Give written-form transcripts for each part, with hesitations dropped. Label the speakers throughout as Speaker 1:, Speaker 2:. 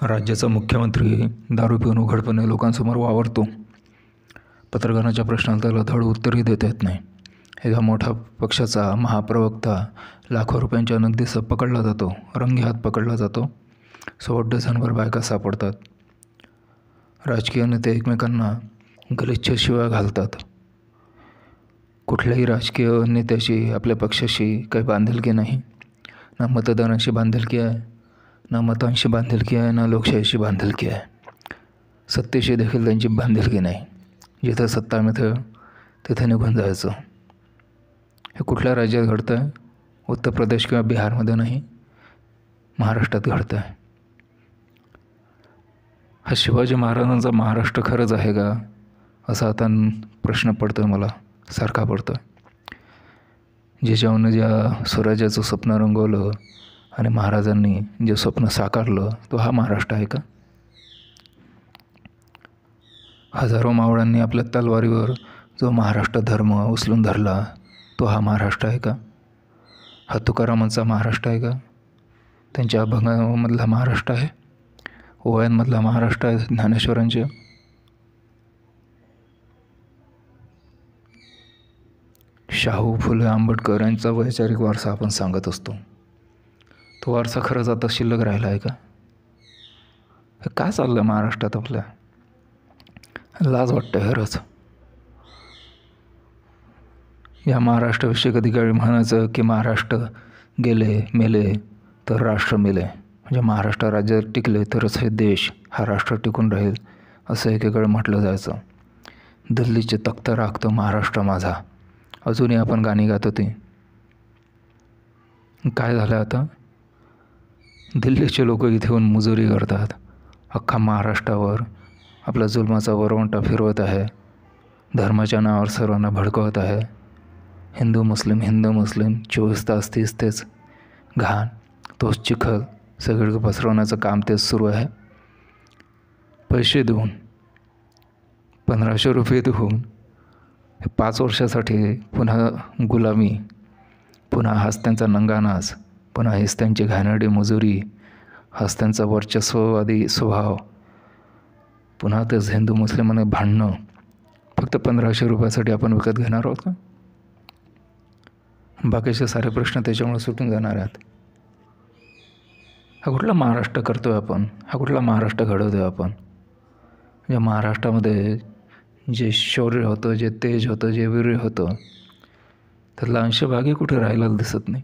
Speaker 1: राज्याचा मुख्यमंत्री दारू पिऊन उघडपणे लोकांसमोर वावरतो. पत्रकारांच्या प्रश्नाला त्याला धड उत्तरही देता येत नाही. एका मोठ्या पक्षाचा महाप्रवक्ता लाखो रुपयांच्या नगदीसह पकडला जातो, रंगेहात पकडला जातो. 100 डझनभर बायका सापडतात. राजकीय नेते एकमेकांना गलिच्छ शिव्या घालतात. कुठल्याही राजकीय नेत्याशी आपल्या पक्षाशी काही बांधिलकी नाही. ना मतदानाशी बांधिलकी आहे, ना मतांशी बांधिलकी आहे, ना लोकशाहीशी बांधिलकी आहे. सत्तेशी देखील त्यांची बांधिलकी नाही. जिथं सत्ता मिळतं तिथे निघून जायचं. हे कुठल्या राज्यात घडतं आहे? उत्तर प्रदेश किंवा बिहारमध्ये नाही, महाराष्ट्रात घडतं आहे. हा शिवाजी महाराजांचा महाराष्ट्र खरंच आहे का, असा आता प्रश्न पडतो आहे, मला सारखा पडतो आहे. ज्याच्यावरनं ज्या स्वराज्याचं स्वप्न रंगवलं आणि महाराजांनी जे स्वप्न साकारलं, तो हा महाराष्ट्र आहे का? हजारो मावळ्यांनी आपल्या तलवारीवर जो महाराष्ट्र धर्म उचलून धरला, तो हा महाराष्ट्र आहे का? हा तुकारामांचा महाराष्ट्र आहे का? त्यांच्या अभंगामधला महाराष्ट्र आहे? ओव्यांमधला महाराष्ट्र आहे ज्ञानेश्वरांच्या? शाहू, फुले, आंबेडकर यांचा वैचारिक वारसा आपण सांगत असतो. तो वारसा खरंच आता शिल्लक राहिला आहे का? हे काय चाललं महाराष्ट्रात आपल्या? लाज वाटतं खरंच. या महाराष्ट्राविषयी कधी काळी म्हणायचं की महाराष्ट्र गेले मेले तर राष्ट्र मेले, म्हणजे महाराष्ट्र राज्य टिकले तरच हे देश, हा राष्ट्र टिकून राहील, असं एकेकाळी म्हटलं जायचं. दिल्लीचे तख्त राखतो महाराष्ट्र माझा, अजूनही आपण गाणी गात होती. काय झालं आता? दिल्लीचे लोक इथे येऊन मुजुरी करतात, अख्खा महाराष्ट्रावर आपला जुलमाचा वरवंटा फिरवत आहे, धर्माच्या नावावर सर्वांना भडकवत आहे. हिंदू मुस्लिम 24 तास तेच घाण, तोच चिखल सगळीकडे पसरवण्याचं काम तेच सुरू आहे. पैसे देऊन, 1500 रुपये देऊन 5 वर्षासाठी पुन्हा गुलामी, पुन्हा हाच त्यांचा नंगानाच, पुन्हा हीच त्यांची घाणेरडी मजुरी, हाच त्यांचा वर्चस्ववादी स्वभाव, पुन्हा तेच हिंदू मुस्लिमांना भांडणं, फक्त 1500 रुपयासाठी आपण विकत घेणार आहोत का? बाकीचे सारे प्रश्न त्याच्यामुळे सुटून जाणार आहेत. हा कुठला महाराष्ट्र करतो आहे आपण? हा कुठला महाराष्ट्र घडवतो आहे आपण? या महाराष्ट्रामध्ये जे शौर्य होतं, जे तेज होतं, जे वीर्य होतं, त्यातला अंशभागही कुठे राहिला दिसत नाही.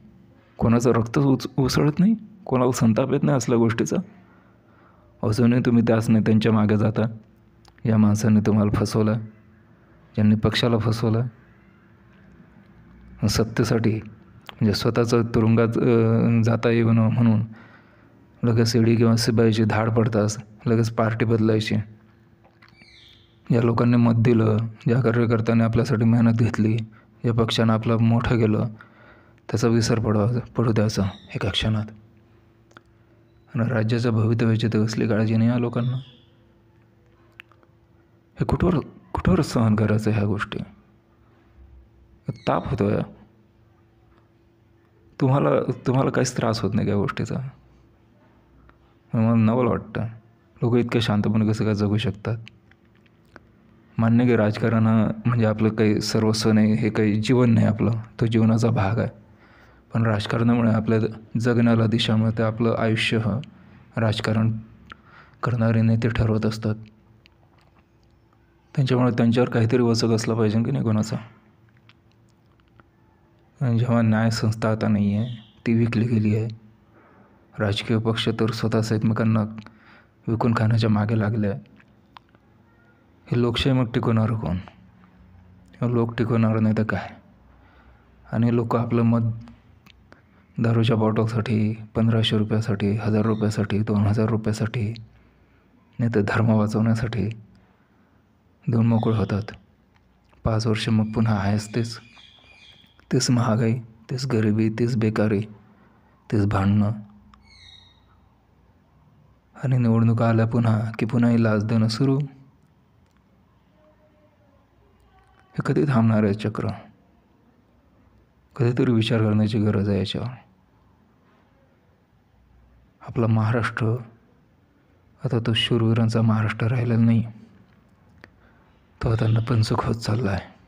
Speaker 1: कोणाचं रक्तच उसळत नाही, कोणाला संताप येत नाही असल्या गोष्टीचा. अजूनही तुम्ही त्याच नेत्यांच्या मागे जाता. या माणसांनी तुम्हाला फसवलं, ज्यांनी पक्षाला फसवलं. सत्तेसाठी म्हणजे स्वतःचं तुरुंगात जाता येऊन म्हणून लगेच ईडी किंवा सीबीआयची धाड पडताच, लगेच पार्टी बदलायची. ज्या लोकांनी मत दिलं, ज्या कार्यकर्त्यांनी आपल्यासाठी मेहनत घेतली, या पक्षानं आपलं मोठं केलं, त्याचा विसर पडू द्यायचा एका क्षणात. आणि राज्याच्या भवितव्याची तर कसली काळजी नाही या लोकांना. हे कुठवर सहन करायचं ह्या गोष्टी? ताप होतो या. तुम्हाला काहीच त्रास होत नाही त्या गोष्टीचा? मला नवल वाटतं, लोक इतके शांतपणे कसं काय जगू शकतात. मान्य की राजकारण म्हणजे आपलं काही सर्वस्व नाही, हे काही जीवन नाही आपलं, तो जीवनाचा भाग आहे. पण राजकारणामुळे आपल्या जगण्याला दिशा मिळते. आपलं आयुष्य राजकारण करणारे नेते ठरवत असतात. त्यांच्यामुळे त्यांच्यावर काहीतरी वचक असला पाहिजे की नाही कोणाचा. जेव्हा न्यायसंस्था आता नाही आहे, ती विकली गेली आहे. राजकीय पक्ष तर स्वतःच एकमेकांना विकून खाण्याच्या मागे लागले आहे. हे लोकशाही मग टिकवणार कोण? लोक टिकवणार नाही तर काय? आणि लोक आपलं मत दारूच्या बॉटलसाठी, 1500 रुपयासाठी, 1000 रुपयासाठी, 2000 रुपयासाठी, नाही तर धर्म वाचवण्यासाठी देऊन मोकळे होतात. 5 वर्ष मग पुन्हा आहेच तेच महागाई, तेच गरिबी, तेच बेकारी, तेच भांडणं. आणि निवडणुका आल्या पुन्हा की पुन्हा लाच देणं सुरू. हे कधी थांबणार आहे चक्र? कधीतरी विचार करण्याची गरज आहे याच्यावर. आपला महाराष्ट्र आता तो शूरवीरांचा महाराष्ट्र राहिलेला नाही. तो आता नपुंसक होत चालला आहे.